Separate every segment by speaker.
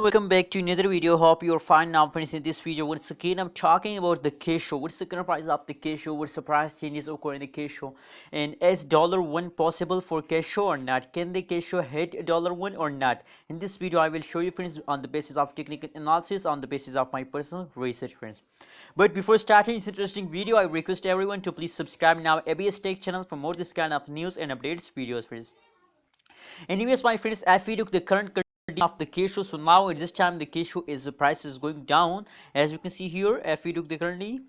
Speaker 1: welcome back to another video. Hope you're fine now, friends. In this video, once again, I'm talking about the Kishu. What's the current price of the Kishu? What's the price changes occurring in the Kishu? And is $1 possible for Kishu or not? Can the Kishu hit $1 or not? In this video, I will show you, friends, on the basis of technical analysis, on the basis of my personal research, friends. But before starting this interesting video, I request everyone to please subscribe now ABS Tech channel for more this kind of news and updates videos, friends. Anyways, my friends, if we look the current of the Kishu, so now at this time the Kishu is the price is going down, as you can see here. If we look the currently,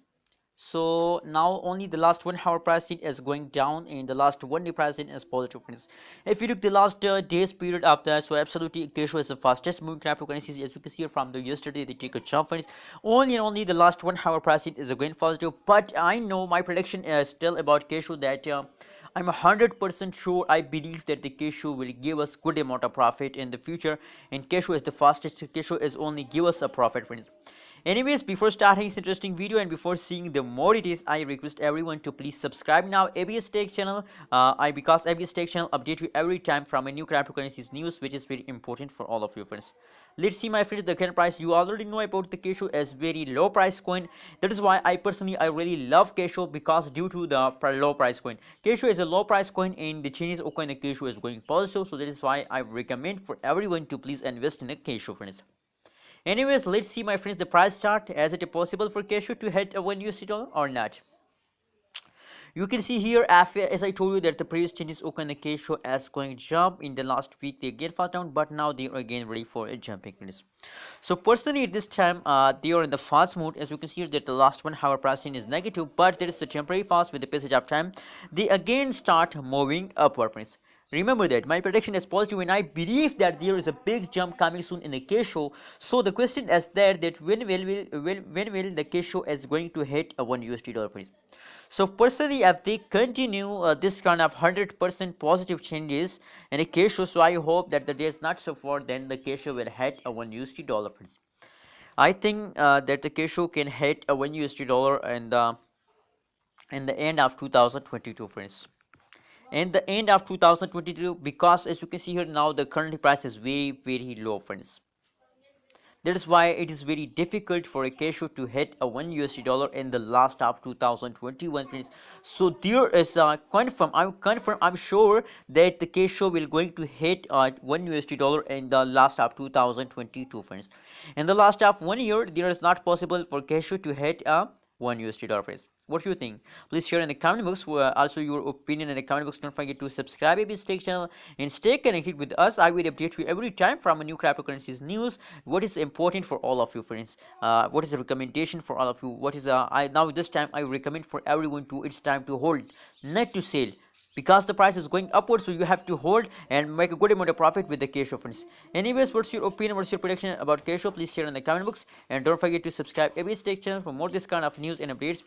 Speaker 1: so now only the last 1 hour pricing is going down and the last 1 day pricing is positive, friends. If you look the last days period of that, so absolutely Kishu is the fastest moving cryptocurrencies, as you can see here from the yesterday they take a jump, friends. Only the last 1 hour pricing is going positive, but I know my prediction is still about Kishu that I'm 100% sure. I believe that the Kishu will give us good amount of profit in the future, and Kishu is the fastest. Kishu is only give us a profit, friends. Anyways, before starting this interesting video and before seeing the more details, I request everyone to please subscribe now ABS Tech channel. Because ABS Tech channel update you every time from a new cryptocurrencies news, which is very important for all of you, friends. Let's see, my friends, the current price. You already know about the Kishu as very low price coin. That is why I really love Kishu, because due to the low price coin. Kishu is a low price coin and the changes occurring in the Kishu is going positive. So that is why I recommend for everyone to please invest in a Kishu, friends. Anyways, let's see, my friends, the price chart. Is it possible for Kishu to hit a $1 or not? You can see here, as I told you, that the previous changes occurring in the Kishu as going jump in the last week. They again fast down, but now they are again ready for a jumping, friends. So personally, at this time, they are in the fast mode. As you can see here, that the last 1 hour pricing is negative, but there is a temporary fast. With the passage of time, they again start moving upward, friends. Remember that my prediction is positive, and I believe that there is a big jump coming soon in the Kishu. So the question is there that when will the Kishu is going to hit a $1, friends. So personally, if they continue this kind of 100% positive changes in the Kishu, so I hope that the day is not so far, then the Kishu will hit a $1, friends. I think that the Kishu can hit a $1 in the end of 2022, friends. In the end of 2022, because as you can see here, now the current price is very low, friends. That is why it is very difficult for a Kishu to hit a $1 in the last of 2021, friends. So there is I'm sure that the Kishu will going to hit $1 in the last of 2022, friends. In the last of 1 year, there is not possible for Kishu to hit a $1, friends. What do you think? Please share in the comment box. Also your opinion in the comment box. Don't forget to subscribe to this channel and stay connected with us. I will update you every time from a new cryptocurrencies news. What is important for all of you, friends? What is the recommendation for all of you? What is now this time I recommend for everyone to, it's time to hold, not to sell, because the price is going upward, so you have to hold and make a good amount of profit with the Kishu, friends. Anyways, what's your opinion, what's your prediction about Kishu? Please share in the comment box, and don't forget to subscribe ABS Tech channel for more this kind of news and updates.